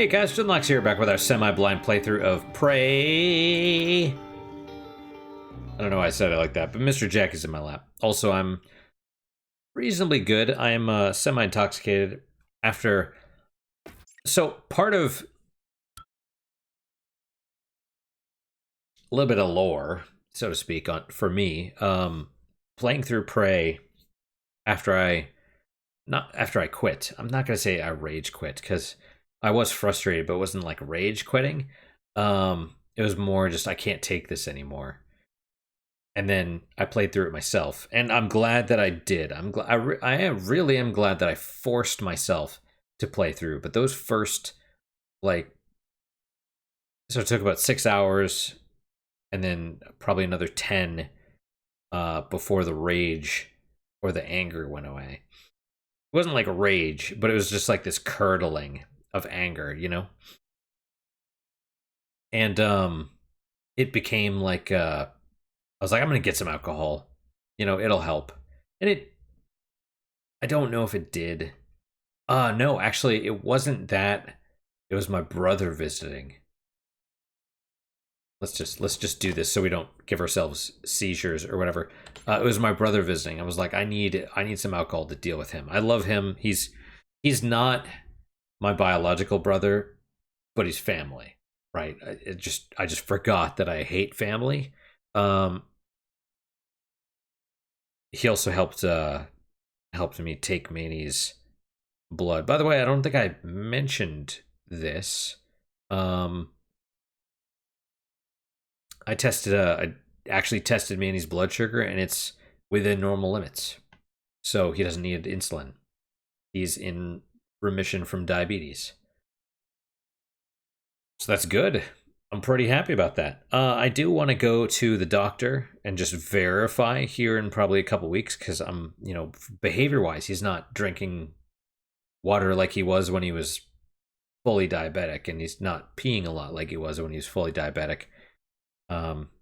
Hey guys, Finlox here, back with our semi-blind playthrough of Prey. I don't know why I said it like that, but Mr. Jack is in my lap. Also, I'm reasonably good. I am semi-intoxicated after... So, part of... a little bit of lore, so to speak, for me, playing through Prey after I... not after I quit. I'm not going to say I rage quit, because I was frustrated, but it wasn't like rage quitting. It was more just I can't take this anymore. And then I played through it myself, and I'm glad that I did. I'm glad. Really am glad that I forced myself to play through. But those first, like, so it took about 6 hours, and then probably another 10 before the rage or the anger went away. It wasn't like rage, but it was just like this curdling of anger, you know? And it became like I was like, I'm gonna get some alcohol, you know, it'll help. And I don't know if it did. No, actually it wasn't that. It was my brother visiting. Let's just do this so we don't give ourselves seizures or whatever. It was my brother visiting. I was like, I need some alcohol to deal with him. I love him. He's not my biological brother, but he's family, right? I just forgot that I hate family. He also helped me take Manny's blood. By the way, I don't think I mentioned this. I actually tested Manny's blood sugar, and it's within normal limits. So he doesn't need insulin. He's in remission from diabetes. So that's good. I'm pretty happy about that. I do want to go to the doctor and just verify here in probably a couple weeks, because I'm, you know, behavior-wise, he's not drinking water like he was when he was fully diabetic, and he's not peeing a lot like he was when he was fully diabetic.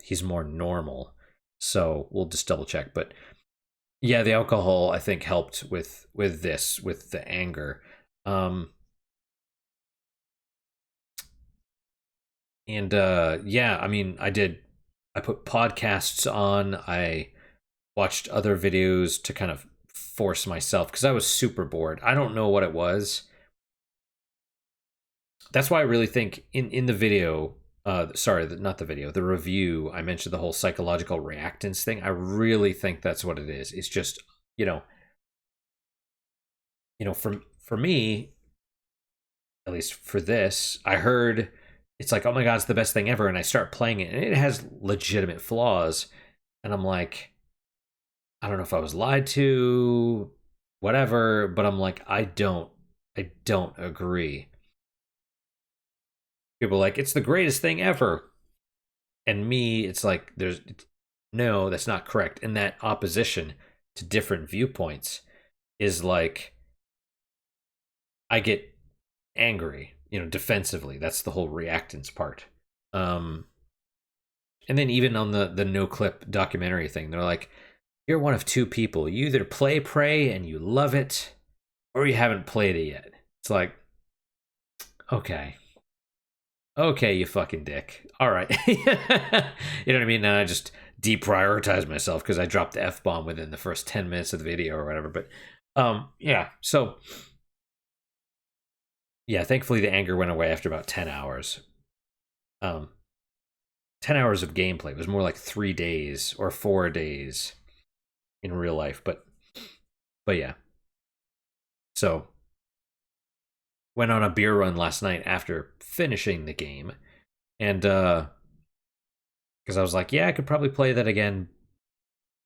He's more normal, so we'll just double check. But yeah, the alcohol I think helped with the anger. And yeah, I mean, I put podcasts on. I watched other videos to kind of force myself, because I was super bored. I don't know what it was. That's why I really think in the video, sorry, not the video, the review, I mentioned the whole psychological reactance thing. I really think that's what it is. It's just, you know, for me, at least for this, I heard it's like, oh my god, it's the best thing ever, and I start playing it, and it has legitimate flaws, and I'm like, I don't know if I was lied to, whatever, but I'm like, I don't agree. People are like, it's the greatest thing ever, and me, it's like, no, that's not correct. And that opposition to different viewpoints is like, I get angry, you know, defensively. That's the whole reactance part. And then even on the no clip documentary thing, they're like, you're one of two people. You either play Prey and you love it, or you haven't played it yet. It's like, okay, you fucking dick. All right. You know what I mean? And I just deprioritize myself because I dropped the F-bomb within the first 10 minutes of the video or whatever. But yeah, so yeah, thankfully the anger went away after about 10 hours. 10 hours of gameplay. It was more like 3 days or 4 days in real life, but yeah. So went on a beer run last night after finishing the game, and because I was like, yeah, I could probably play that again,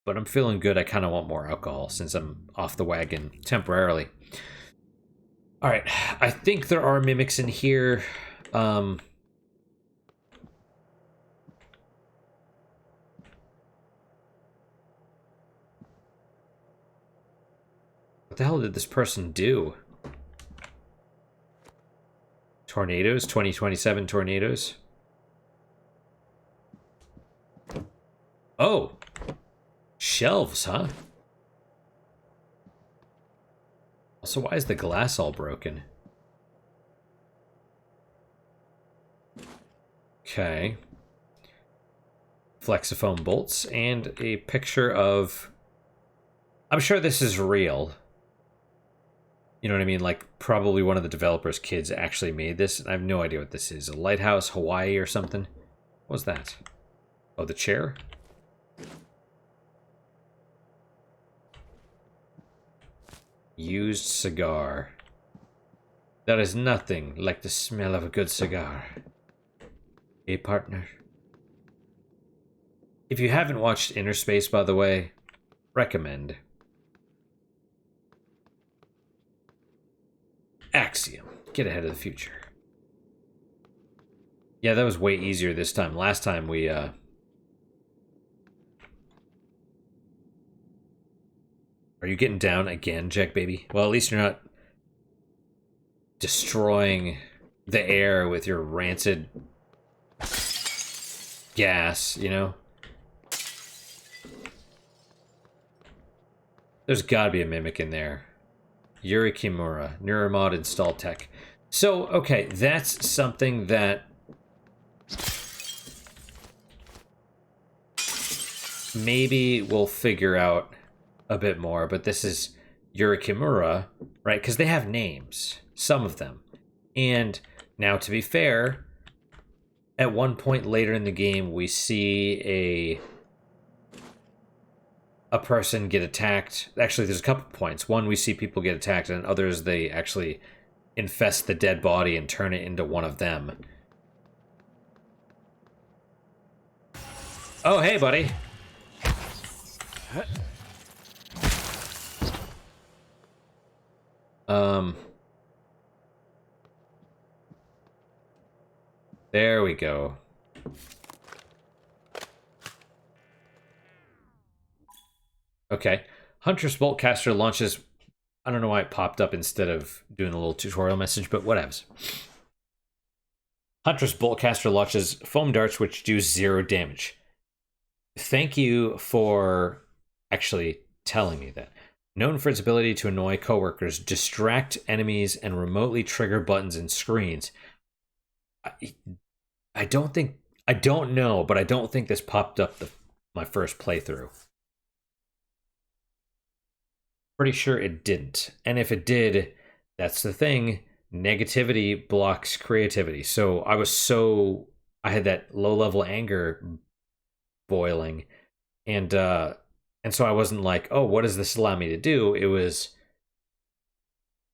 but I'm feeling good. I kind of want more alcohol since I'm off the wagon temporarily. All right, I think there are mimics in here. What the hell did this person do? Tornadoes, 2027 tornadoes. Oh, shelves, huh? So why is the glass all broken? Okay. Flexifoam bolts and a picture of... I'm sure this is real. You know what I mean? Like, probably one of the developers' kids actually made this. And I have no idea what this is. A lighthouse, Hawaii or something? What was that? Oh, the chair? Used cigar. There is nothing like the smell of a good cigar. Hey, partner. If you haven't watched Inner Space, by the way, recommend. Axiom. Get ahead of the future. Yeah, that was way easier this time. Last time we, Are you getting down again, Jack baby? Well, at least you're not destroying the air with your rancid gas, you know? There's gotta be a mimic in there. Yuri Kimura, Neuromod install tech. So, okay, that's something that maybe we'll figure out a bit more, but this is Yuri Kimura, right? Because they have names, some of them. And now, to be fair, at one point later in the game, we see a person get attacked. Actually, there's a couple points. One, we see people get attacked, and others, they actually infest the dead body and turn it into one of them. Oh, hey, buddy. There we go. Okay. Huntress Boltcaster launches... I don't know why it popped up instead of doing a little tutorial message, but whatevs. Huntress Boltcaster launches foam darts which do 0 damage. Thank you for actually telling me that. Known for its ability to annoy coworkers, distract enemies, and remotely trigger buttons and screens. I don't think... I don't know, but I don't think this popped up my first playthrough. Pretty sure it didn't. And if it did, that's the thing. Negativity blocks creativity. So I had that low-level anger boiling. And so I wasn't like, oh, what does this allow me to do? It was,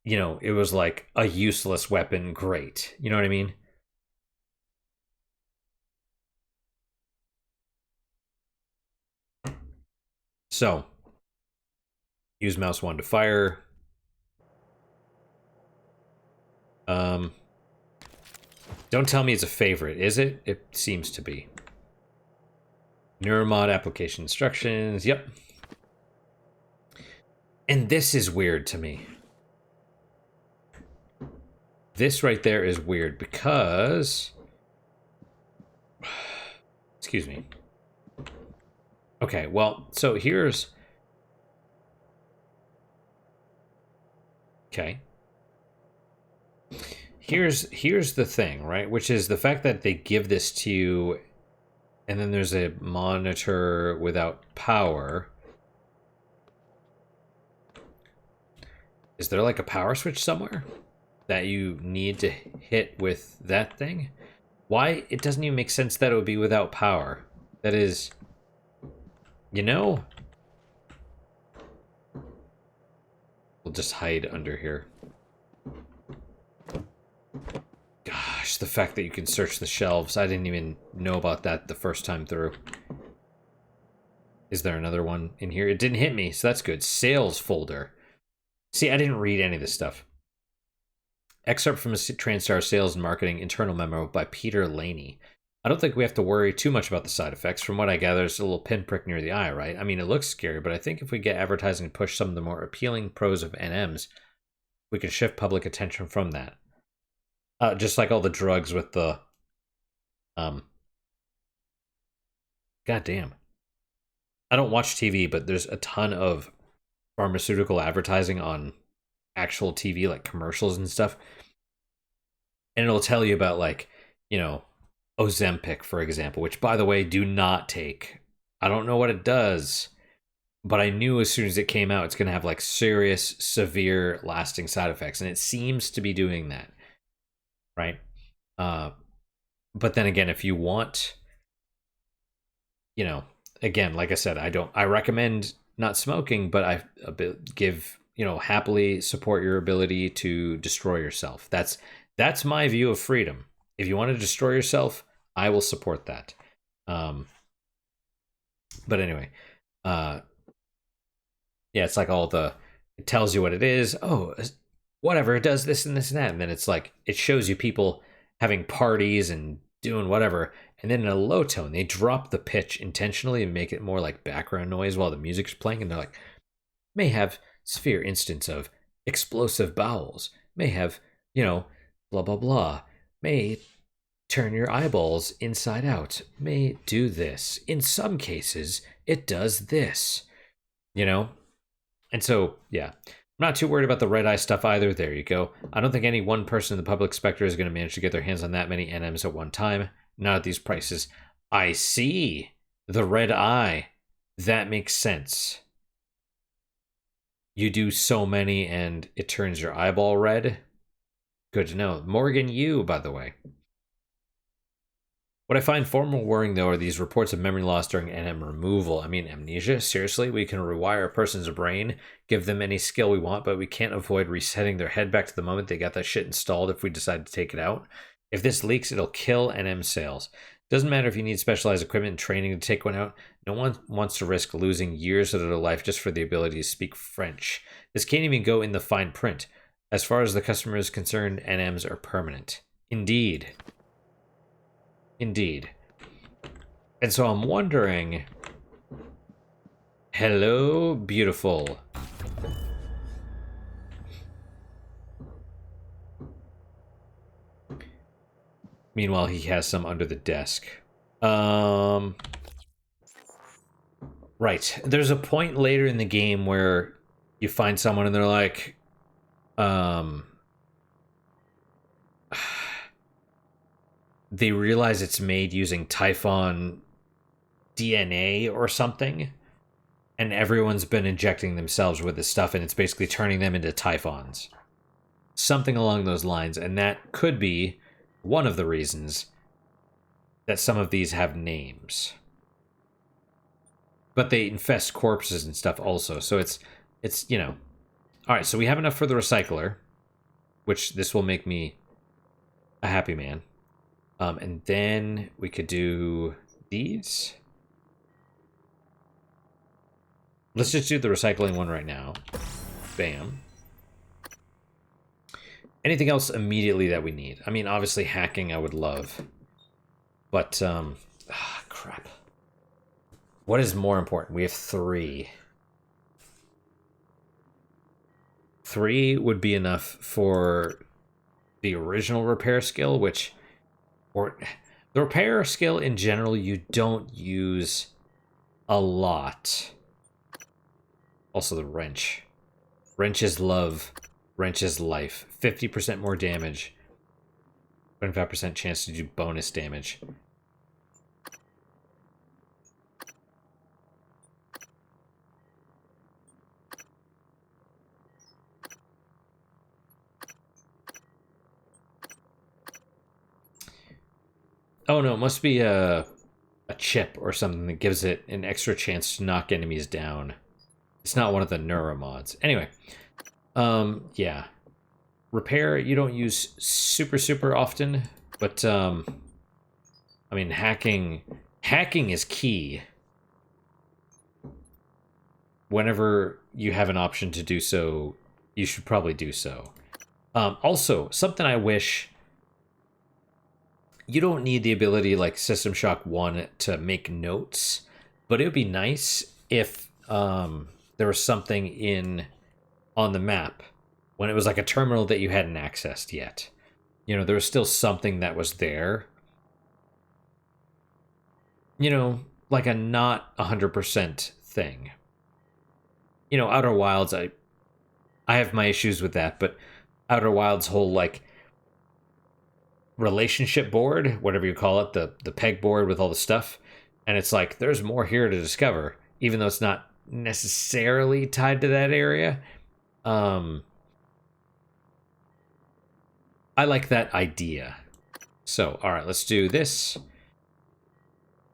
it was like a useless weapon. Great. You know what I mean? So, use mouse 1 to fire. Don't tell me it's a favorite, is it? It seems to be. Neuromod application instructions, yep. And this is weird to me. This right there is weird because... Excuse me. Okay, well, so here's... Okay. Here's the thing, right? Which is the fact that they give this to you, and then there's a monitor without power. Is there like a power switch somewhere that you need to hit with that thing? Why? It doesn't even make sense that it would be without power. That is... We'll just hide under here. Gosh, the fact that you can search the shelves. I didn't even know about that the first time through. Is there another one in here? It didn't hit me, so that's good. Sales folder. See, I didn't read any of this stuff. Excerpt from a TranStar Sales and Marketing internal memo by Peter Laney. I don't think we have to worry too much about the side effects. From what I gather, it's a little pinprick near the eye, right? I mean, it looks scary, but I think if we get advertising and push some of the more appealing pros of NMs, we can shift public attention from that. Just like all the drugs with the... God damn. I don't watch TV, but there's a ton of pharmaceutical advertising on actual TV, like commercials and stuff. And it'll tell you about, like, Ozempic, for example, which, by the way, do not take. I don't know what it does, but I knew as soon as it came out, it's going to have like serious, severe, lasting side effects, and it seems to be doing that, right? Uh, but then again, if you want, you know, again, like I said, I recommend not smoking, but give, happily support your ability to destroy yourself. That's my view of freedom. If you want to destroy yourself, I will support that. But anyway, yeah, it's like it tells you what it is. Oh, whatever, it does this and this and that. And then it's like, it shows you people having parties and doing whatever. And then in a low tone, they drop the pitch intentionally and make it more like background noise while the music's playing. And they're like, may have severe instance of explosive bowels, may have, blah, blah, blah, may turn your eyeballs inside out, may do this. In some cases, it does this, And so, yeah, I'm not too worried about the red eye stuff either. There you go. I don't think any one person in the public spectrum is going to manage to get their hands on that many NMs at one time. Not at these prices. I see the red eye. That makes sense. You do so many and it turns your eyeball red. Good to know. Morgan Yu, by the way. What I find far more worrying, though, are these reports of memory loss during NM removal. I mean, amnesia? Seriously? We can rewire a person's brain, give them any skill we want, but we can't avoid resetting their head back to the moment they got that shit installed if we decide to take it out. If this leaks, it'll kill NM sales. Doesn't matter if you need specialized equipment and training to take one out. No one wants to risk losing years of their life just for the ability to speak French. This can't even go in the fine print. As far as the customer is concerned, NMs are permanent. Indeed. Indeed. And so I'm wondering... Hello, beautiful. Meanwhile, he has some under the desk. Right. There's a point later in the game where you find someone and they're like... They realize it's made using Typhon DNA or something, and everyone's been injecting themselves with this stuff, and it's basically turning them into Typhons. Something along those lines, and that could be one of the reasons that some of these have names. But they infest corpses and stuff also, so it's Alright, so we have enough for the recycler, which this will make me a happy man. And then we could do these. Let's just do the recycling one right now. Bam. Anything else immediately that we need? I mean, obviously hacking I would love. But, crap. What is more important? We have 3. 3 would be enough for the original repair skill, which... Or the repair skill in general, you don't use a lot. Also the wrench. Wrench is love. Wrench is life. 50% more damage. 25% chance to do bonus damage. Oh no, it must be a chip or something that gives it an extra chance to knock enemies down. It's not one of the neuromods. Anyway, yeah. Repair, you don't use super often, but, I mean, hacking is key. Whenever you have an option to do so, you should probably do so. Also, something I wish... You don't need the ability like System Shock 1 to make notes, but it would be nice if there was something on the map when it was like a terminal that you hadn't accessed yet. There was still something that was there. Like a not 100% thing. Outer Wilds, I have my issues with that, but Outer Wilds' whole like relationship board, whatever you call it, the pegboard with all the stuff, and it's like there's more here to discover, even though it's not necessarily tied to that area. I like that idea. So, all right, let's do this.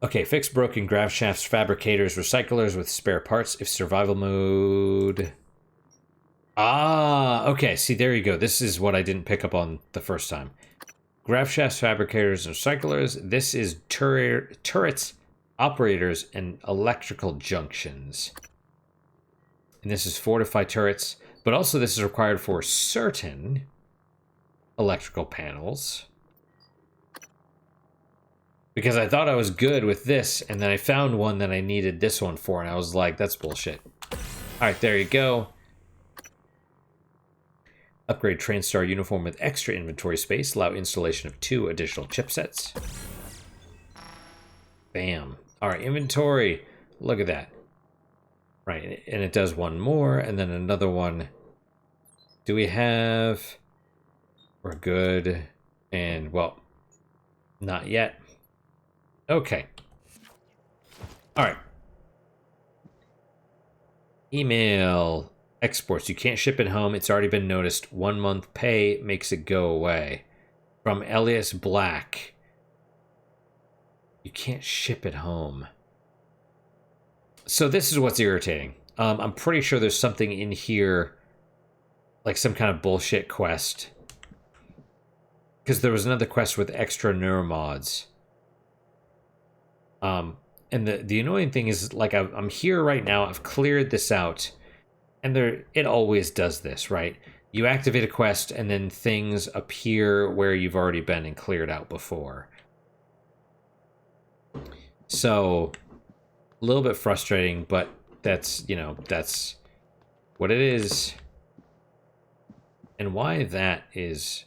Okay, fix broken grav shafts, fabricators, recyclers with spare parts if survival mode. Ah, okay, see, there you go. This is what I didn't pick up on the first time. Grav shafts, fabricators, and recyclers. This is turrets, operators, and electrical junctions. And this is fortify turrets, but also this is required for certain electrical panels. Because I thought I was good with this, and then I found one that I needed this one for, and I was like, that's bullshit. Alright, there you go. Upgrade TrainStar uniform with extra inventory space. Allow installation of 2 additional chipsets. Bam. Alright, inventory. Look at that. Right, and it does one more, and then another one. Do we have... We're good. And, well, not yet. Okay. Alright. Email exports. You can't ship it home. It's already been noticed. 1 month pay makes it go away. From Elias Black. You can't ship it home. So this is what's irritating. I'm pretty sure there's something in here, like some kind of bullshit quest. Because there was another quest with extra neuromods. And the annoying thing is, like, I'm here right now, I've cleared this out, and it always does this, right? You activate a quest, and then things appear where you've already been and cleared out before. So, a little bit frustrating, but that's, you know, that's what it is. And why that is...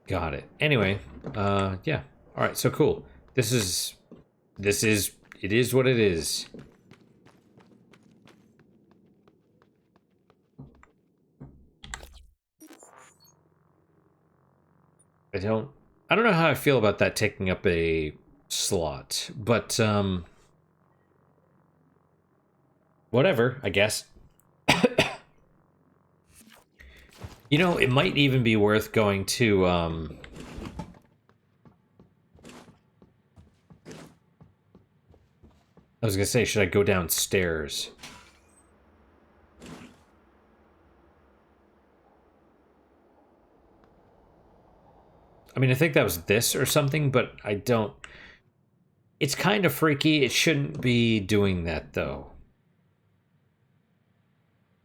Got it. Anyway, yeah. All right, so cool. It is what it is. I don't know how I feel about that taking up a slot, but whatever, I guess. You know, it might even be worth going to, I was gonna say, should I go downstairs? I mean, I think that was this or something, but I don't... It's kind of freaky. It shouldn't be doing that, though.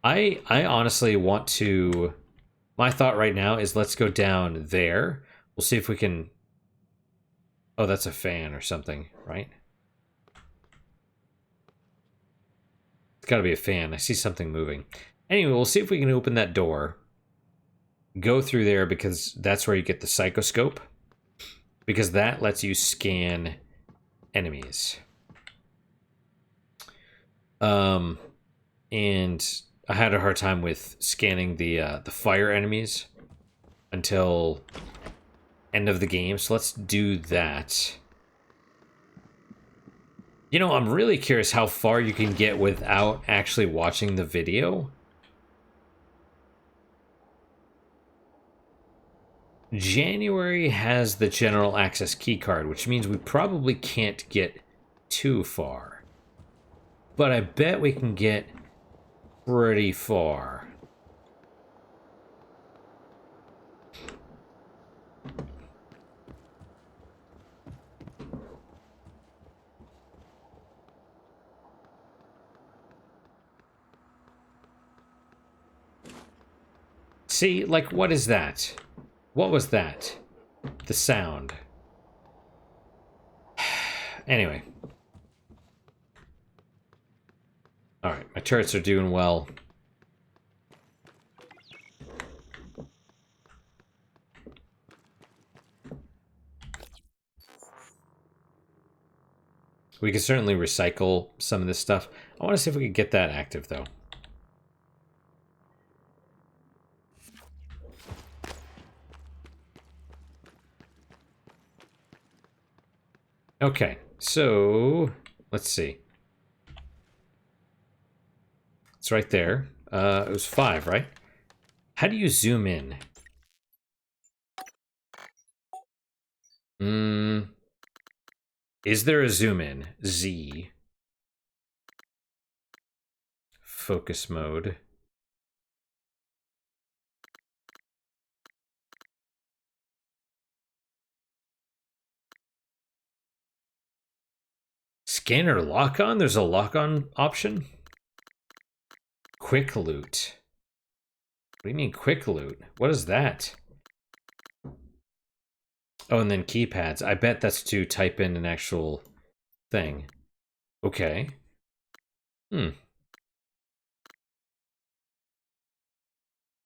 I honestly want to... My thought right now is let's go down there. We'll see if we can... Oh, that's a fan or something, right? It's gotta be a fan. I see something moving. Anyway, we'll see if we can open that door. Go through there because that's where you get the psychoscope. Because that lets you scan enemies. And I had a hard time with scanning the fire enemies until end of the game, so let's do that. You know, I'm really curious how far you can get without actually watching the video. January has the general access keycard, which means we probably can't get too far. But I bet we can get pretty far. See, like, what is that? What was that? The sound. Anyway. Alright, my turrets are doing well. We can certainly recycle some of this stuff. I want to see if we can get that active, though. Okay, so let's see. It's right there. It was 5, right? How do you zoom in? Is there a zoom in? Z. Focus mode. Scanner lock on? There's a lock on option? Quick loot. What do you mean quick loot? What is that? Oh, and then keypads. I bet that's to type in an actual thing. Okay.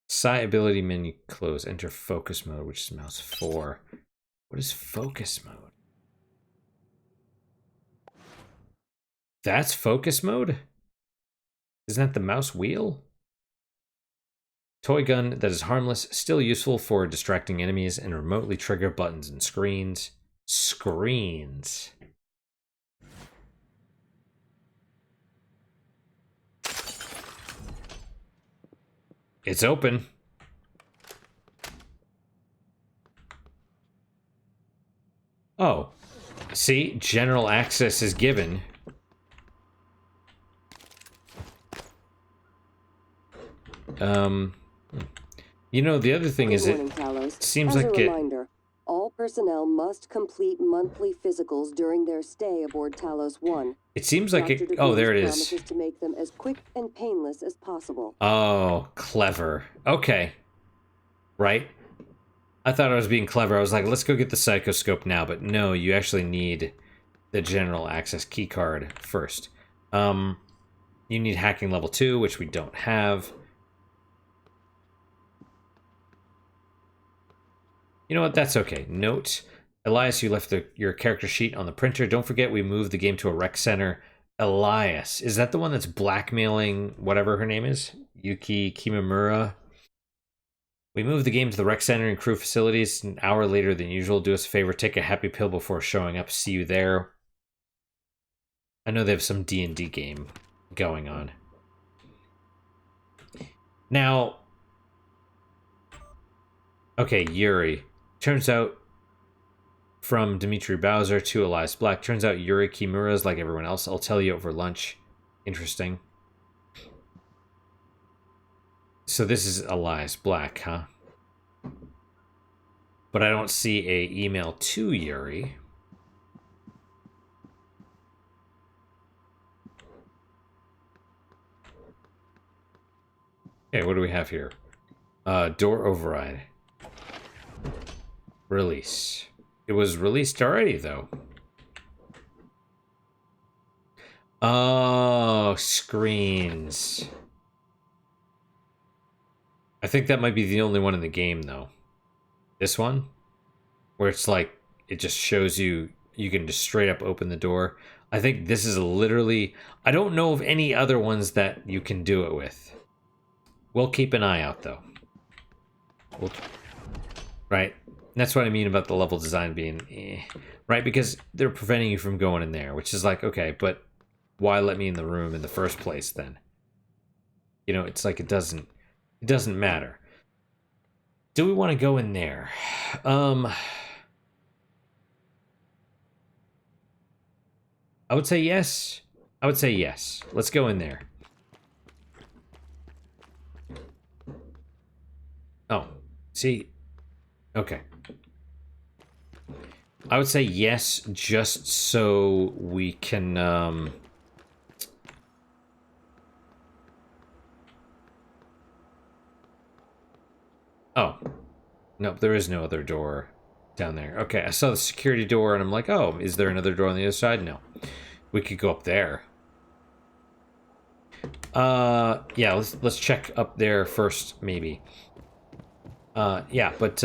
Sci ability menu close. Enter focus mode, which is mouse 4. What is focus mode? That's focus mode? Isn't that the mouse wheel? Toy gun that is harmless, still useful for distracting enemies and remotely trigger buttons and screens. Screens. It's open. Oh. See, general access is given. You know, the other thing is it seems like it... Reminder, all personnel must complete monthly physicals during their stay aboard Talos 1. It seems like it... Oh, there it is. Promises to make them as quick and painless as possible. Oh, clever. Okay. Right? I thought I was being clever. I was like, let's go get the psychoscope now. But no, you actually need the general access keycard first. You need hacking level 2, which we don't have. You know what? That's okay. Note, Elias, you left your character sheet on the printer. Don't forget we moved the game to a rec center. Elias, is that the one that's blackmailing whatever her name is? Yuki Kimimura? We moved the game to the rec center and crew facilities an hour later than usual. Do us a favor, take a happy pill before showing up. See you there. I know they have some D&D game going on. Now, okay, Yuri. Turns out, from Dimitri Bowser to Elias Black, turns out Yuri Kimura's like everyone else. I'll tell you over lunch. Interesting. So this is Elias Black, huh? But I don't see a email to Yuri. Okay, what do we have here? Door override. Release. It was released already, though. Oh, screens. I think that might be the only one in the game, though. This one? Where it's like, it just shows you, you can just straight up open the door. I think this is literally... I don't know of any other ones that you can do it with. We'll keep an eye out, though. Right? That's what I mean about the level design being right? Because they're preventing you from going in there, which is like, okay, but why let me in the room in the first place then? You know, it's like it doesn't matter. Do we want to go in there? I would say yes. I would say yes. Let's go in there. Oh, see? Okay. I would say yes, just so we can, Oh. Nope, there is no other door down there. Okay, I saw the security door, and I'm like, oh, is there another door on the other side? No. We could go up there. Yeah, let's check up there first, maybe. Yeah, but,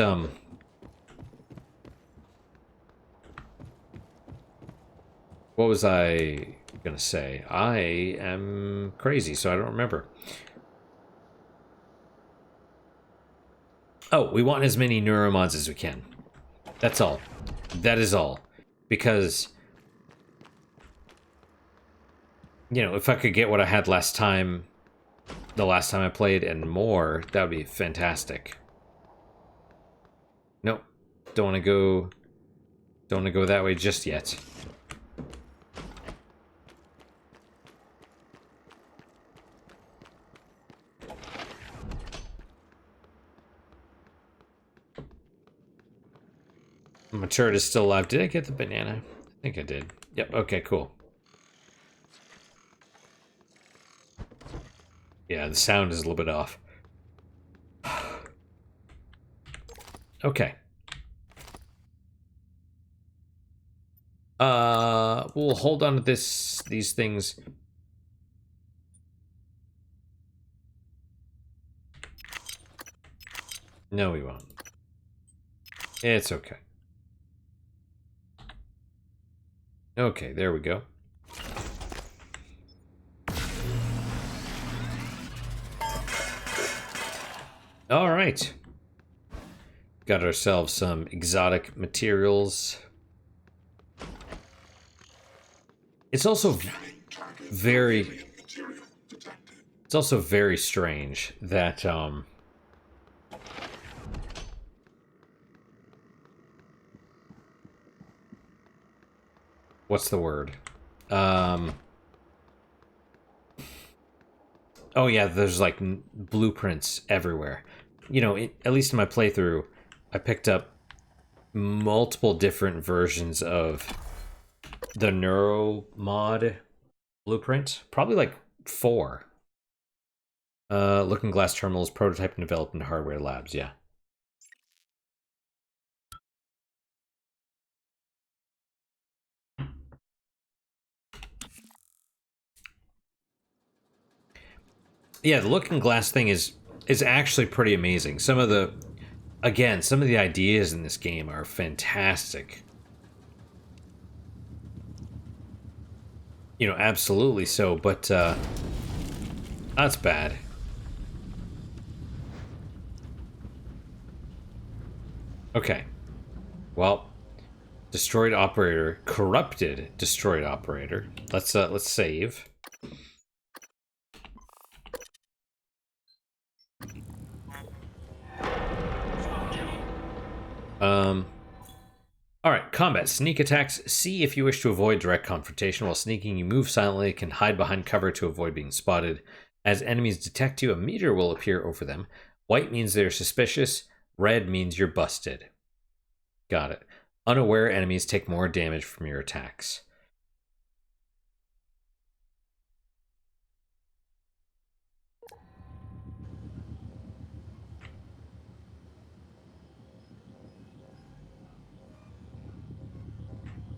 what was I gonna say? I am crazy, so I don't remember. Oh, we want as many neuromods as we can. That's all. That is all. Because You know, if I could get what I had last time, the last time I played, and more, that would be fantastic. Nope. Don't want to go... Don't want to go that way just yet. My turret is still alive. Did I get the banana? I think I did. Yep, okay, cool. Yeah, the sound is a little bit off. Okay. We'll hold on to these things. No, we won't. It's okay. Okay, there we go. All right. Got ourselves some exotic materials. It's also very... It's also very strange that, what's the word? Oh yeah, there's like blueprints everywhere. You know, at least in my playthrough, I picked up multiple different versions of the Neuro mod blueprint. Probably like 4. Looking Glass terminals, prototype and developed in hardware labs, yeah. Yeah, the Looking Glass thing is actually pretty amazing. Some of the ideas in this game are fantastic. You know, absolutely so, but that's bad. Okay. Well, destroyed operator, corrupted destroyed operator. Let's save. Alright, combat. Sneak attacks. C if you wish to avoid direct confrontation. While sneaking, you move silently, can hide behind cover to avoid being spotted. As enemies detect you, a meter will appear over them. White means they're suspicious. Red means you're busted. Got it. Unaware enemies take more damage from your attacks.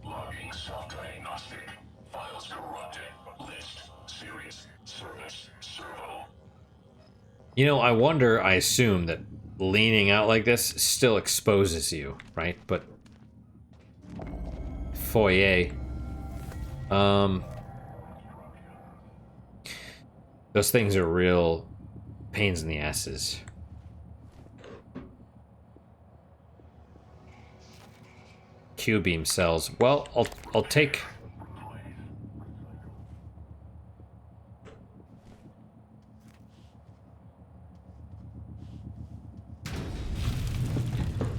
Logging self-diagnostic. Files corrupted. List. Serious. Service. Servo. You know, I assume that leaning out like this still exposes you, right? But foyer. Those things are real pains in the asses. Q-beam cells. Well, I'll take...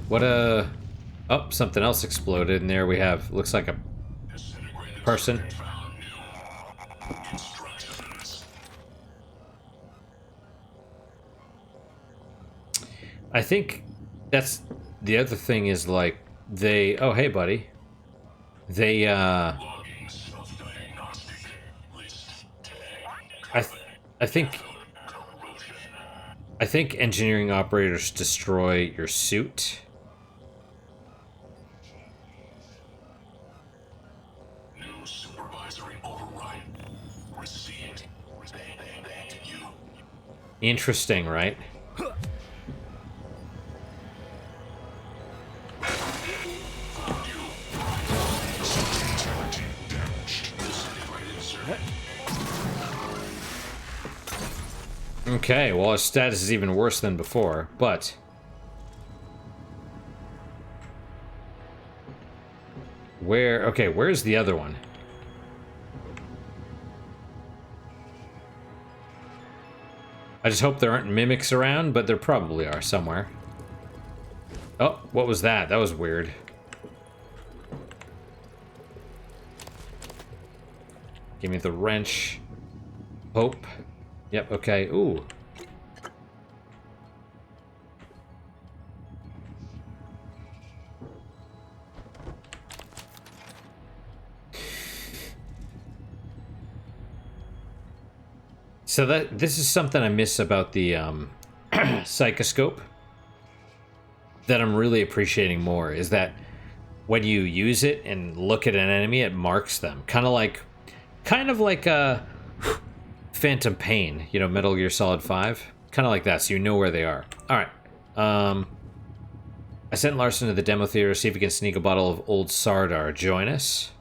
What a... Oh, something else exploded, and there we have... Looks like a person. I think that's... The other thing is, like, they... Oh, hey, buddy. They, I think... I think engineering operators destroy your suit. New supervisory override. Received. Interesting, right? Okay, well, his status is even worse than before, but... Okay, where's the other one? I just hope there aren't mimics around, but there probably are somewhere. Oh, what was that? That was weird. Give me the wrench. Hope. Yep, okay. Ooh. So this is something I miss about the psychoscope that I'm really appreciating more, is that when you use it and look at an enemy, it marks them. Kind of like a Phantom Pain, you know, Metal Gear Solid 5. Kind of like that, so you know where they are. Alright. I sent Larson to the demo theater to see if he can sneak a bottle of Old Sardar. Join us.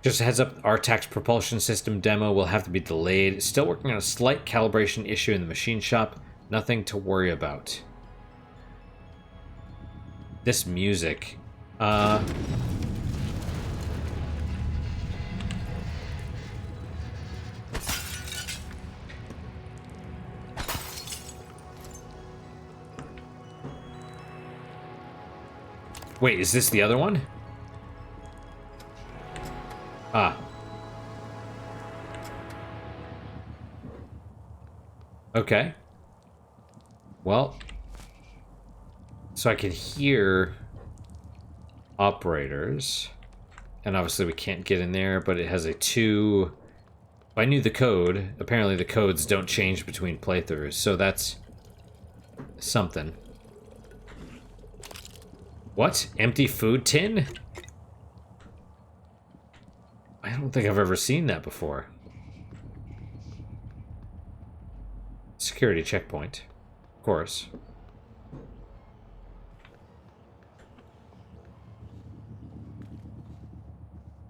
Just a heads up, RTAC's propulsion system demo will have to be delayed. Still working on a slight calibration issue in the machine shop. Nothing to worry about. This music. Wait, is this the other one? Ah. Okay. Well. So I can hear operators. And obviously we can't get in there, but it has a 2... I knew the code. Apparently the codes don't change between playthroughs, so that's something. What? Empty food tin? I don't think I've ever seen that before. Security checkpoint. Of course.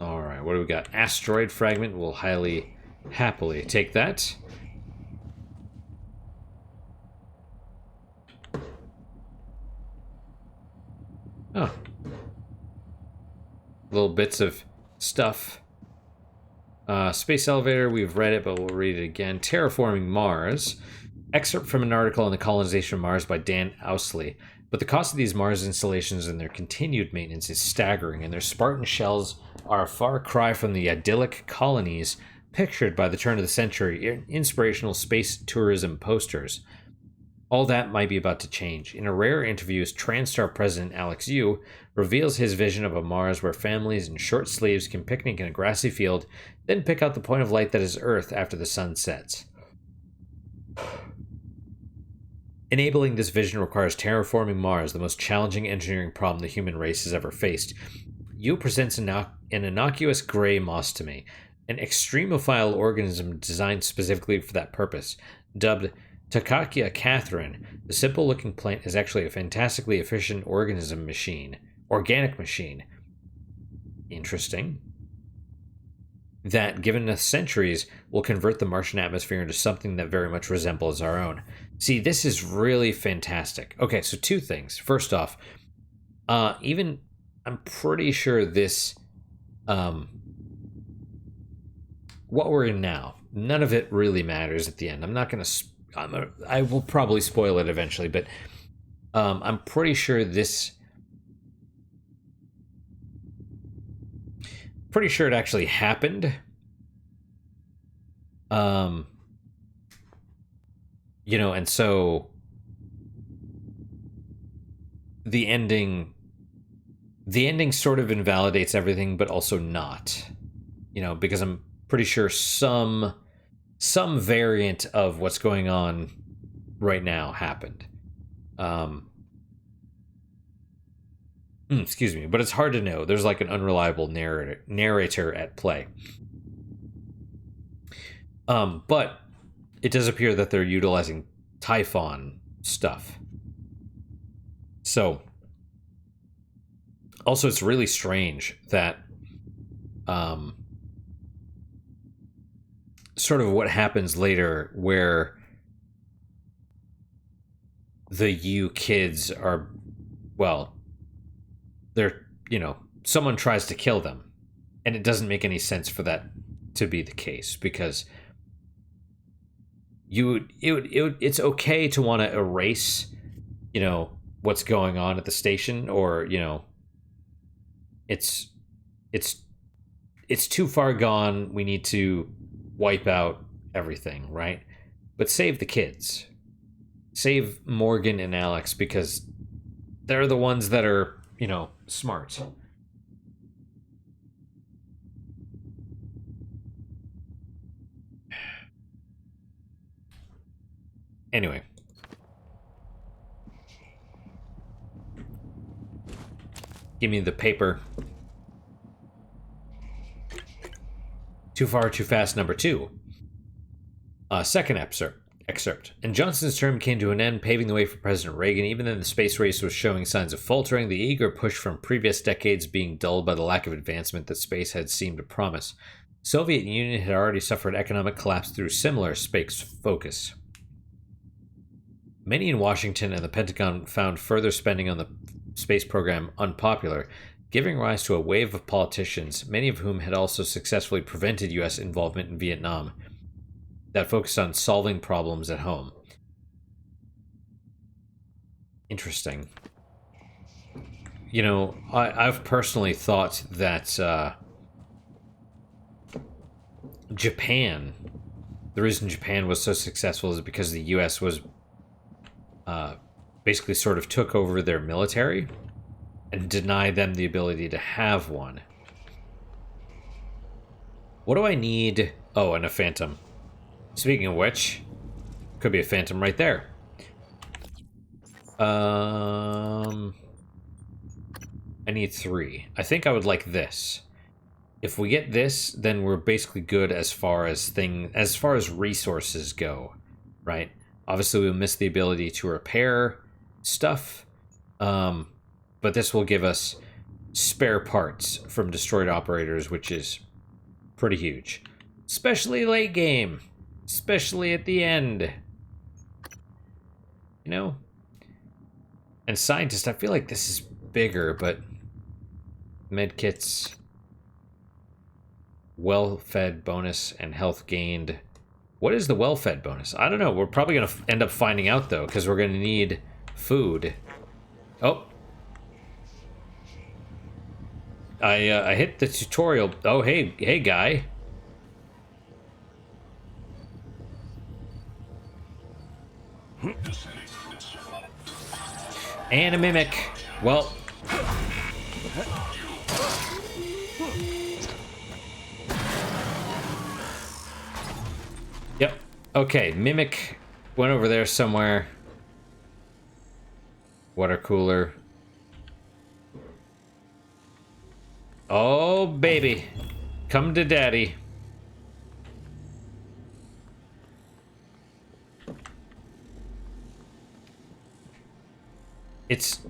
Alright, what do we got? Asteroid fragment. We'll happily take that. Oh. Little bits of stuff. Space elevator, we've read it, but we'll read it again. Terraforming Mars. Excerpt from an article on the colonization of Mars by Dan Ousley. But the cost of these Mars installations and their continued maintenance is staggering, and their Spartan shells are a far cry from the idyllic colonies pictured by the turn of the century in inspirational space tourism posters. All that might be about to change. In a rare interview, TranStar president Alex Yu reveals his vision of a Mars where families in short sleeves can picnic in a grassy field, then pick out the point of light that is Earth after the sun sets. Enabling this vision requires terraforming Mars, the most challenging engineering problem the human race has ever faced. Yu presents an innocuous gray moss to me, an extremophile organism designed specifically for that purpose. Dubbed Takakia Catherine, the simple-looking plant is actually a fantastically efficient organic machine. Interesting. That, given enough centuries, will convert the Martian atmosphere into something that very much resembles our own. See, this is really fantastic. Okay, so 2 things. First off, I'm pretty sure this, what we're in now, none of it really matters at the end. I'm not going to, I will probably spoil it eventually, but I'm pretty sure it actually happened. You know, and so the ending sort of invalidates everything, but also not, you know, because I'm pretty sure some variant of what's going on right now happened. Excuse me, but it's hard to know. There's like an unreliable narrator at play. But it does appear that they're utilizing Typhon stuff. So, also it's really strange that sort of what happens later where the U kids are, well, they're, you know, someone tries to kill them, and it doesn't make any sense for that to be the case, because it's okay to want to erase, what's going on at the station, or it's it's it's too far gone. We need to wipe out everything, right? But save the kids. Save Morgan and Alex, because they're the ones that are, smart. Anyway. Give me the paper. Too Far, Too Fast, number 2. Second excerpt. And Johnson's term came to an end, paving the way for President Reagan. Even then, the space race was showing signs of faltering, the eager push from previous decades being dulled by the lack of advancement that space had seemed to promise. The Soviet Union had already suffered economic collapse through similar space focus. Many in Washington and the Pentagon found further spending on the space program unpopular, giving rise to a wave of politicians, many of whom had also successfully prevented U.S. involvement in Vietnam, that focused on solving problems at home. Interesting. I've personally thought that Japan, the reason Japan was so successful is because the U.S. was basically sort of took over their military and denied them the ability to have one. What do I need? Oh, and a phantom. Speaking of which, could be a phantom right there. I need 3. I think I would like this. If we get this, then we're basically good as far as resources go, right? Obviously, we'll miss the ability to repair stuff, but this will give us spare parts from destroyed operators, which is pretty huge. Especially late game. Especially at the end. And scientist, I feel like this is bigger, but medkits, well-fed bonus, and health gained. What is the well-fed bonus? I don't know. We're probably going to end up finding out, though, because we're going to need food. Oh. I hit the tutorial. Oh, hey, guy. And a mimic. Well. Yep. Okay, mimic went over there somewhere. Water cooler. Oh, baby. Come to daddy.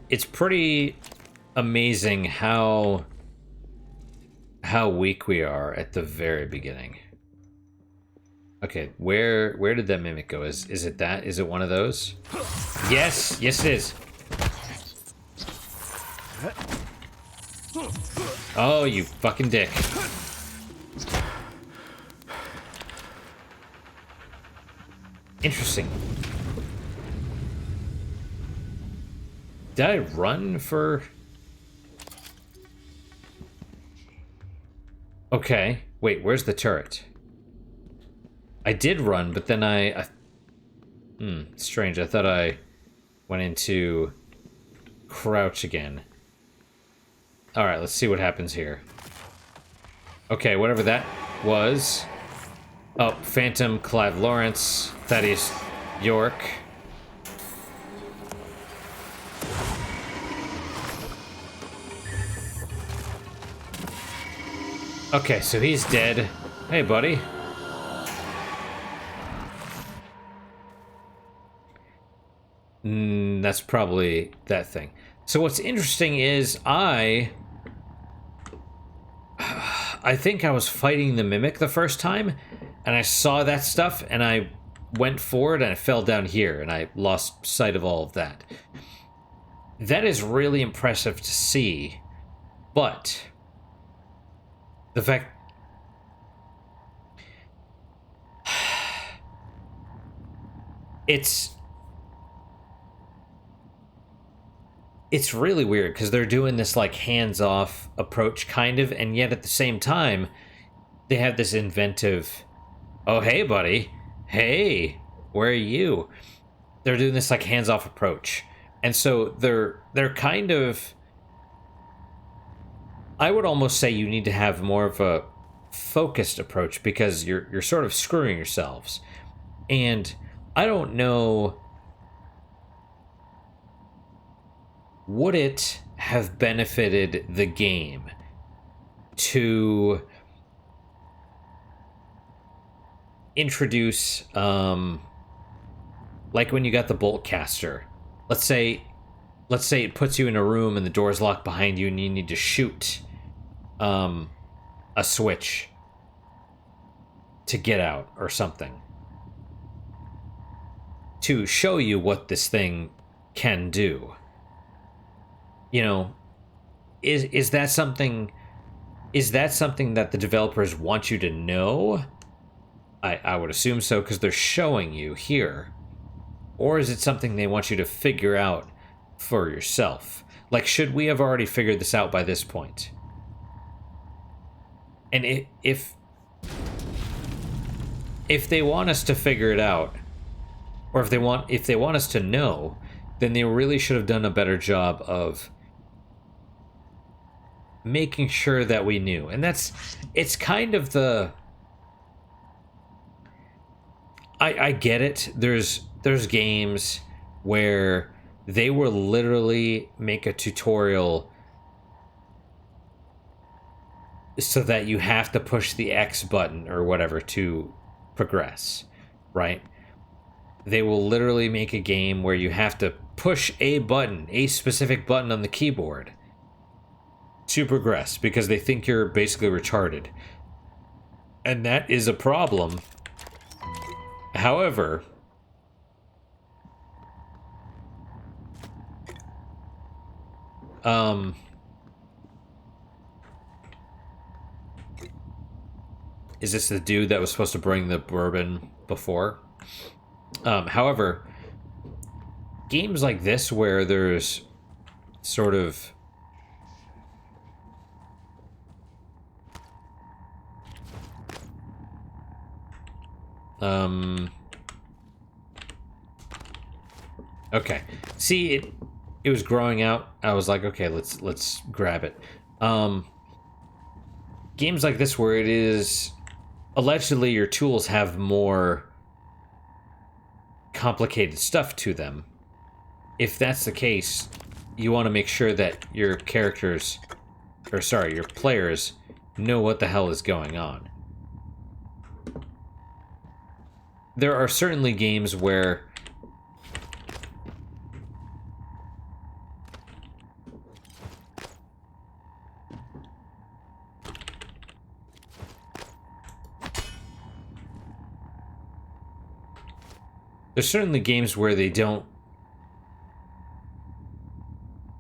It's pretty amazing how weak we are at the very beginning. Okay, where did that mimic go? Is it that? Is it one of those? Yes, it is. Oh, you fucking dick. Interesting. Did I run for... Okay. Wait, where's the turret? I did run, but then strange. I thought I went into crouch again. Alright, let's see what happens here. Okay, whatever that was. Oh, Phantom, Clive Lawrence, Thaddeus York. Okay, so he's dead. Hey, buddy. That's probably that thing. So what's interesting is I think I was fighting the mimic the first time, and I saw that stuff, and I went forward, and I fell down here, and I lost sight of all of that. That is really impressive to see, but the fact... it's really weird because they're doing this like hands-off approach kind of, and yet at the same time they have this inventive, oh hey buddy, hey, where are you? They're doing this like hands-off approach. And so they're kind of, I would almost say you need to have more of a focused approach because you're sort of screwing yourselves. And I don't know, would it have benefited the game to introduce like when you got the bolt caster, let's say it puts you in a room and the door's locked behind you and you need to shoot a switch to get out or something, to show you what this thing can do. You know, is that something that the developers want you to know? I would assume so, because they're showing you here. Or is it something they want you to figure out for yourself? Like, should we have already figured this out by this point? And if they want us to figure it out, or if they want us to know, then they really should have done a better job of making sure that we knew. And it's kind of the, I get it. There's games where they will literally make a tutorial so that you have to push the X button or whatever to progress, right? They will literally make a game where you have to push a button, a specific button on the keyboard to progress because they think you're basically retarded. And that is a problem. However, is this the dude that was supposed to bring the bourbon before? However, games like this where there's sort of okay. See, it was growing out. I was like, okay, let's grab it. Games like this where it is allegedly your tools have more complicated stuff to them. If that's the case, you want to make sure that your characters, or sorry, your players know what the hell is going on. There are certainly games where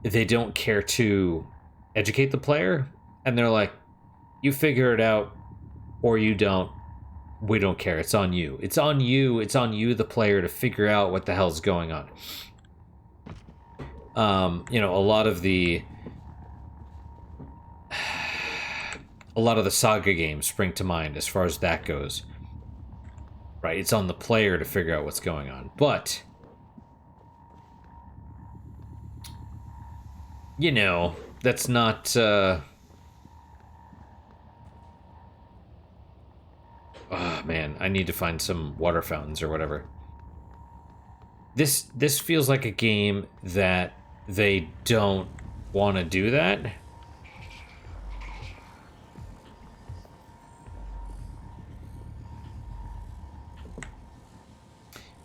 they don't care to educate the player, and they're like, you figure it out or you don't. We don't care. It's on you. It's on you. It's on you, the player, to figure out what the hell's going on. You know, a lot of the Saga games spring to mind as far as that goes. Right? It's on the player to figure out what's going on. But you know, that's not oh man, I need to find some water fountains or whatever. This feels like a game that they don't want to do that.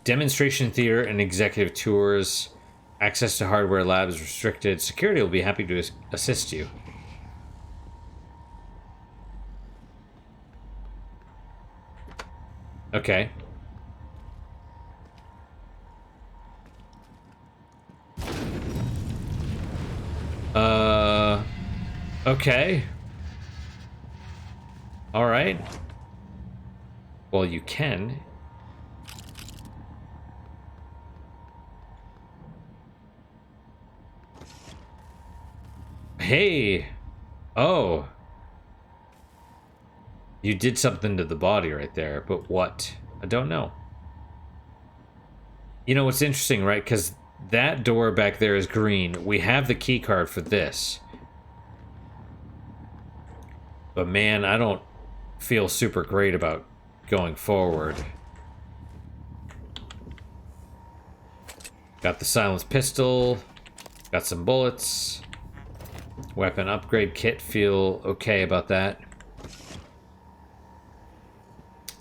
Demonstration theater and executive tours. Access to hardware lab is restricted. Security will be happy to assist you. Okay. Okay. All right. Well, you can. Hey! Oh! You did something to the body right there, but what? I don't know. You know what's interesting, right? Because that door back there is green. We have the key card for this. But man, I don't feel super great about going forward. Got the silenced pistol. Got some bullets. Weapon upgrade kit. Feel okay about that.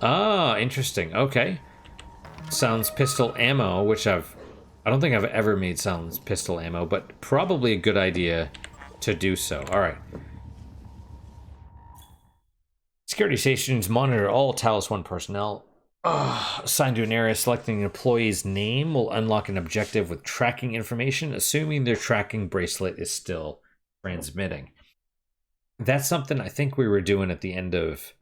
Ah, interesting. Okay. Silenced pistol ammo, which I don't think I've ever made silenced pistol ammo, but probably a good idea to do so. All right. Security stations monitor all Talos 1 personnel. Assigned to an area, selecting an employee's name will unlock an objective with tracking information, assuming their tracking bracelet is still transmitting. That's something I think we were doing at the end of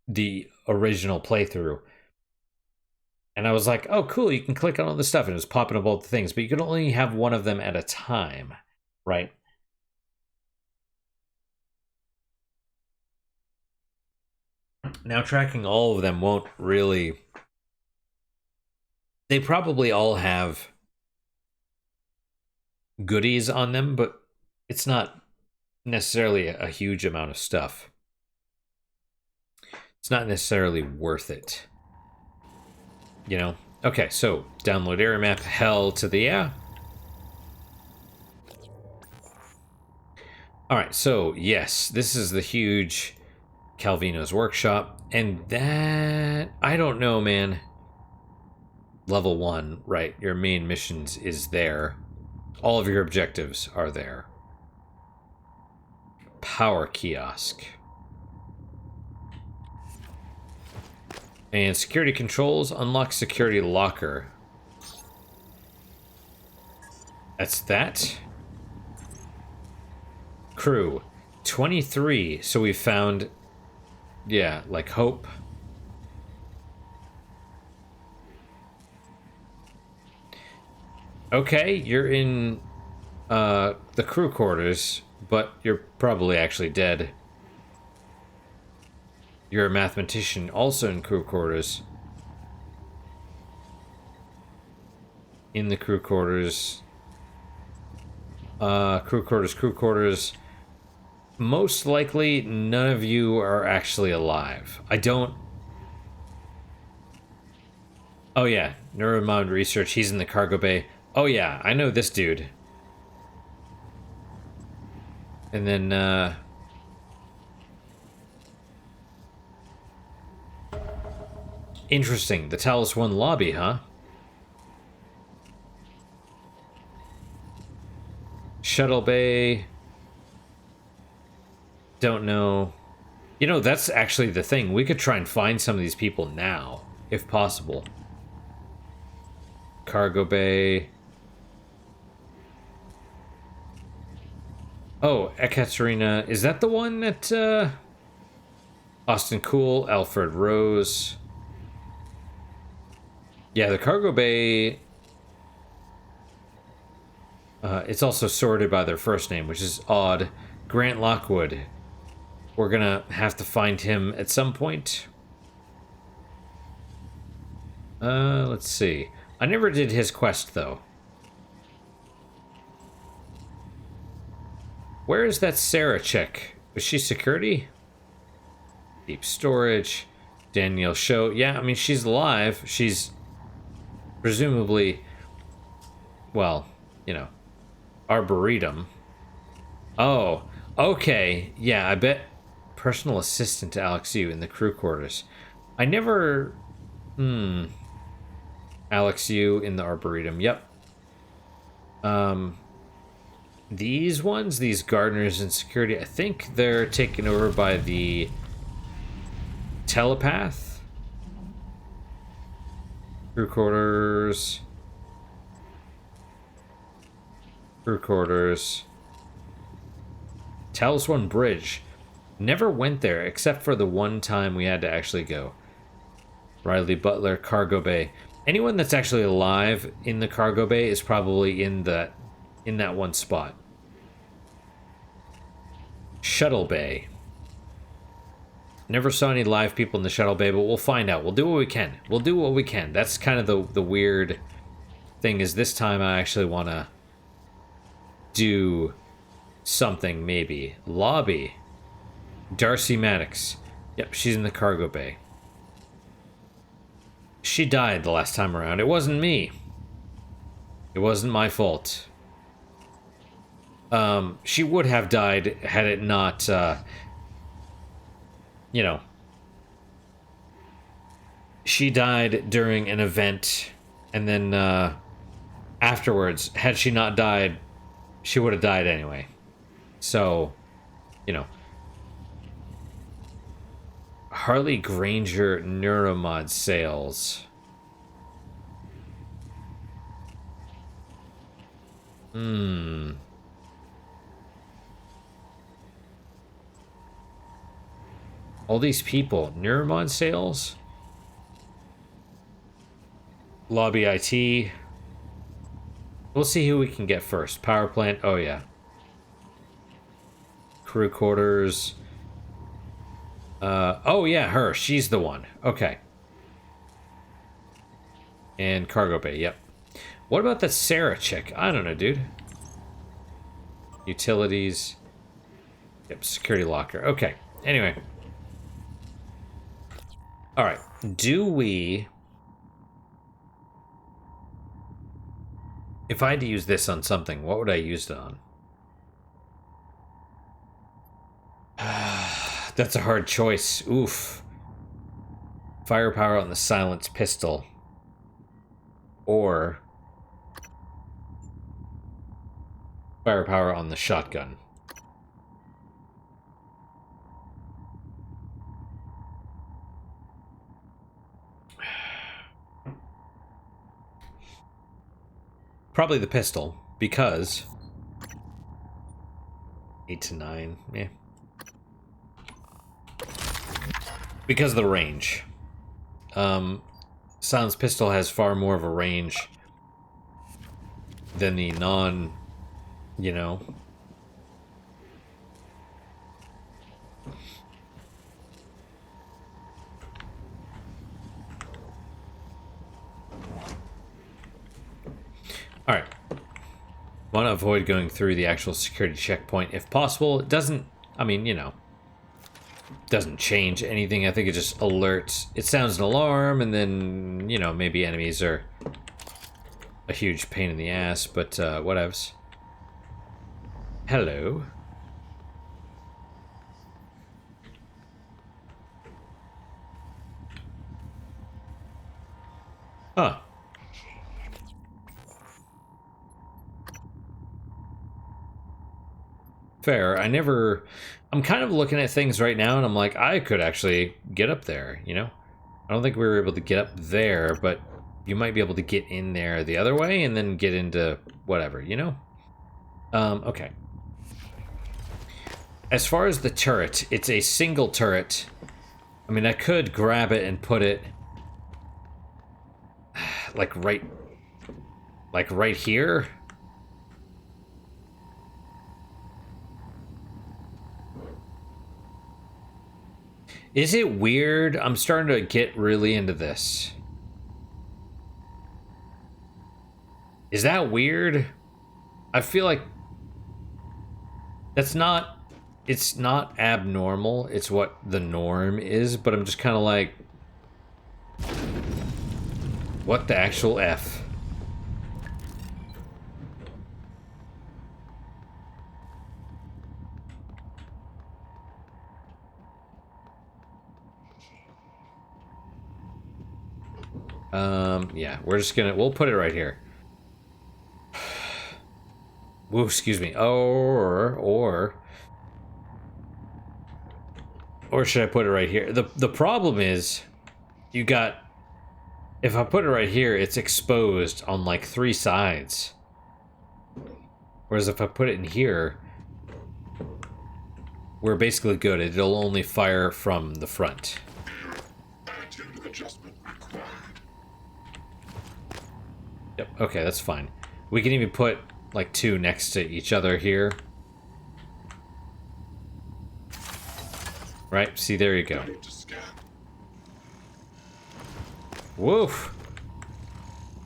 the original playthrough. And I was like, oh, cool, you can click on all this stuff. And it was popping up all the things, but you could only have one of them at a time, right? Now tracking all of them won't really... They probably all have goodies on them, but it's not necessarily a huge amount of stuff. It's not necessarily worth it. You know? Okay, so download area map, hell to the yeah. Alright, so yes, this is the huge Calvino's workshop, and that... I don't know, man. Level 1, right? Your main missions is there. All of your objectives are there. Power kiosk. And security controls, unlock security locker. That's that. Crew. 23, so we found... Yeah, like Hope. Okay, you're in the crew quarters, but you're probably actually dead. You're a mathematician, also in crew quarters. In the crew quarters. Crew quarters. Most likely, none of you are actually alive. I don't... Oh yeah, Neuromod Research, he's in the cargo bay. Oh yeah, I know this dude. And then, interesting, the Talos 1 lobby, huh? Shuttle bay... Don't know. You know, that's actually the thing. We could try and find some of these people now, if possible. Cargo bay. Oh, Ekaterina. Is that the one that, Austin Cool, Alfred Rose. Yeah, the cargo bay... it's also sorted by their first name, which is odd. Grant Lockwood. We're gonna have to find him at some point. Let's see. I never did his quest, though. Where is that Sarah chick? Was she security? Deep storage. Danielle Show. Yeah, I mean, she's alive. She's presumably, well, you know, Arboretum. Oh, okay. Yeah, I bet personal assistant to Alex Yu in the crew quarters. I never... Alex Yu in the Arboretum. Yep. These ones, these gardeners in security, I think they're taken over by the telepath. Crew quarters. Crew quarters. Talos 1 Bridge. Never went there, except for the one time we had to actually go. Riley Butler, Cargo Bay. Anyone that's actually alive in the Cargo Bay is probably in that one spot. Shuttle bay. Never saw any live people in the shuttle bay, but we'll find out. We'll do what we can. We'll do what we can. That's kind of the weird thing, is this time I actually want to do something, maybe. Lobby. Darcy Maddox. Yep, she's in the cargo bay. She died the last time around. It wasn't me. It wasn't my fault. She would have died had it not, you know. She died during an event, and then, afterwards, had she not died, she would have died anyway. So, you know. Harley Granger Neuromod sales. All these people. Neuromod sales? Lobby IT. We'll see who we can get first. Power plant. Oh, yeah. Crew quarters. Oh, yeah, her. She's the one. Okay. And cargo bay. Yep. What about the Sarah chick? I don't know, dude. Utilities. Yep, security locker. Okay. Anyway. Alright. Do we... If I had to use this on something, what would I use it on? That's a hard choice. Oof. Firepower on the silenced pistol. Or... firepower on the shotgun. Probably the pistol, because 8 to 9, yeah. Because of the range. Silenced pistol has far more of a range than the non, you know. Alright. Want to avoid going through the actual security checkpoint if possible. It doesn't, I mean, you know, doesn't change anything. I think it just alerts. It sounds an alarm, and then, you know, maybe enemies are a huge pain in the ass, but whatevs. Hello. Huh. Fair. I'm kind of looking at things right now, and I'm like, I could actually get up there, you know? I don't think we were able to get up there, but you might be able to get in there the other way and then get into whatever, you know? Okay. As far as the turret, it's a single turret. I mean, I could grab it and put it like right here. Is it weird? I'm starting to get really into this. Is that weird? I feel like that's not... It's not abnormal. It's what the norm is, but I'm just kind of like... What the actual F? Yeah, we'll put it right here. Whoa, excuse me. Or should I put it right here? The problem is, you got, if I put it right here, it's exposed on like 3 sides. Whereas if I put it in here, we're basically good. It'll only fire from the front. Attitude adjustment required. Yep, okay, that's fine. We can even put like 2 next to each other here. Right? See, there you go. Ready to scan. Woof.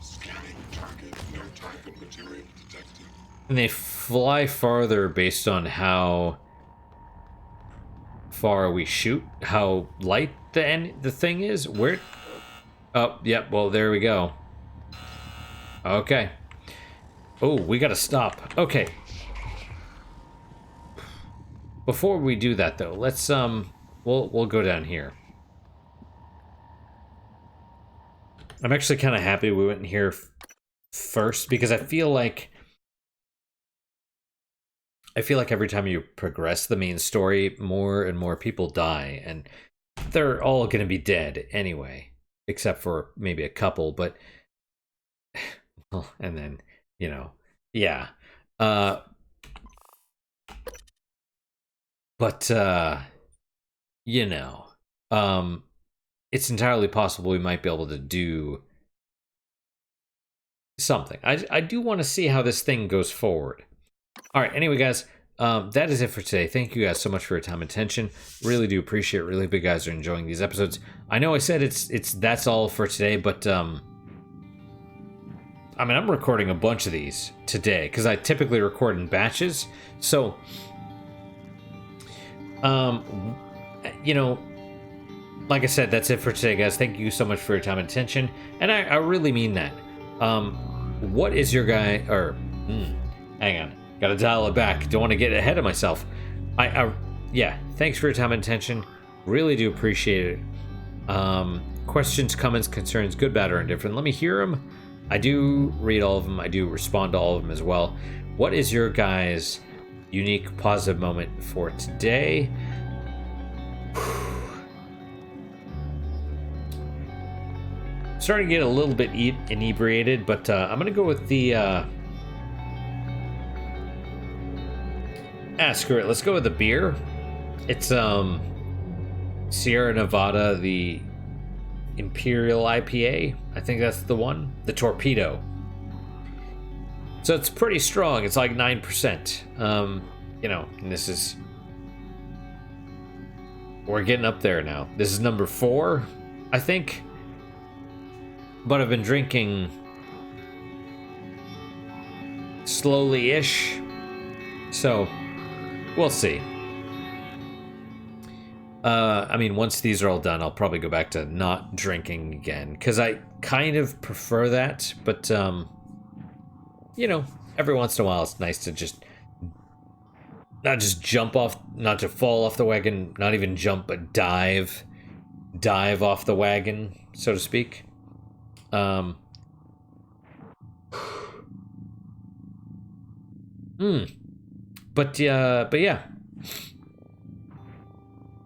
Scanning target. No target material detected. And they fly farther based on how far we shoot, how light the thing is. Where? Oh, yep. Well, there we go. Okay. Oh, we gotta stop. Okay. Before we do that, though, let's we'll go down here. I'm actually kind of happy we went in here first because I feel like every time you progress the main story, more and more people die, and they're all gonna be dead anyway, except for maybe a couple. But well, and then yeah. But it's entirely possible we might be able to do something. I do want to see how this thing goes forward. All right, anyway, guys, that is it for today. Thank you guys so much for your time and attention. Really do appreciate it. Really hope you guys are enjoying these episodes. I know I said that's all for today, but I mean, I'm recording a bunch of these today because I typically record in batches. So like I said, that's it for today, guys. Thank you so much for your time and attention, and I really mean that. What is your guy? Or hang on, gotta dial it back. Don't want to get ahead of myself. Yeah. Thanks for your time and attention. Really do appreciate it. Questions, comments, concerns, good, bad, or indifferent. Let me hear them. I do read all of them. I do respond to all of them as well. What is your guys' unique positive moment for today? Starting to get a little bit inebriated, but I'm gonna go with the screw it. Let's go with the beer. It's Sierra Nevada, the Imperial IPA. I think that's the one. The Torpedo. So it's pretty strong. It's like 9%. And this is... We're getting up there now. This is number 4, I think. But I've been drinking slowly-ish. So, we'll see. I mean, once these are all done, I'll probably go back to not drinking again. Because I kind of prefer that. But, every once in a while it's nice to just... Not just jump off, not to fall off the wagon, not even jump, but dive off the wagon, so to speak. But yeah,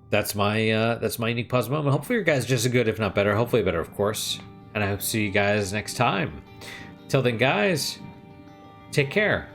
that's my unique positive moment. Hopefully your guys just as good, if not better. Hopefully better, of course. And I hope to see you guys next time. Till then, guys, take care.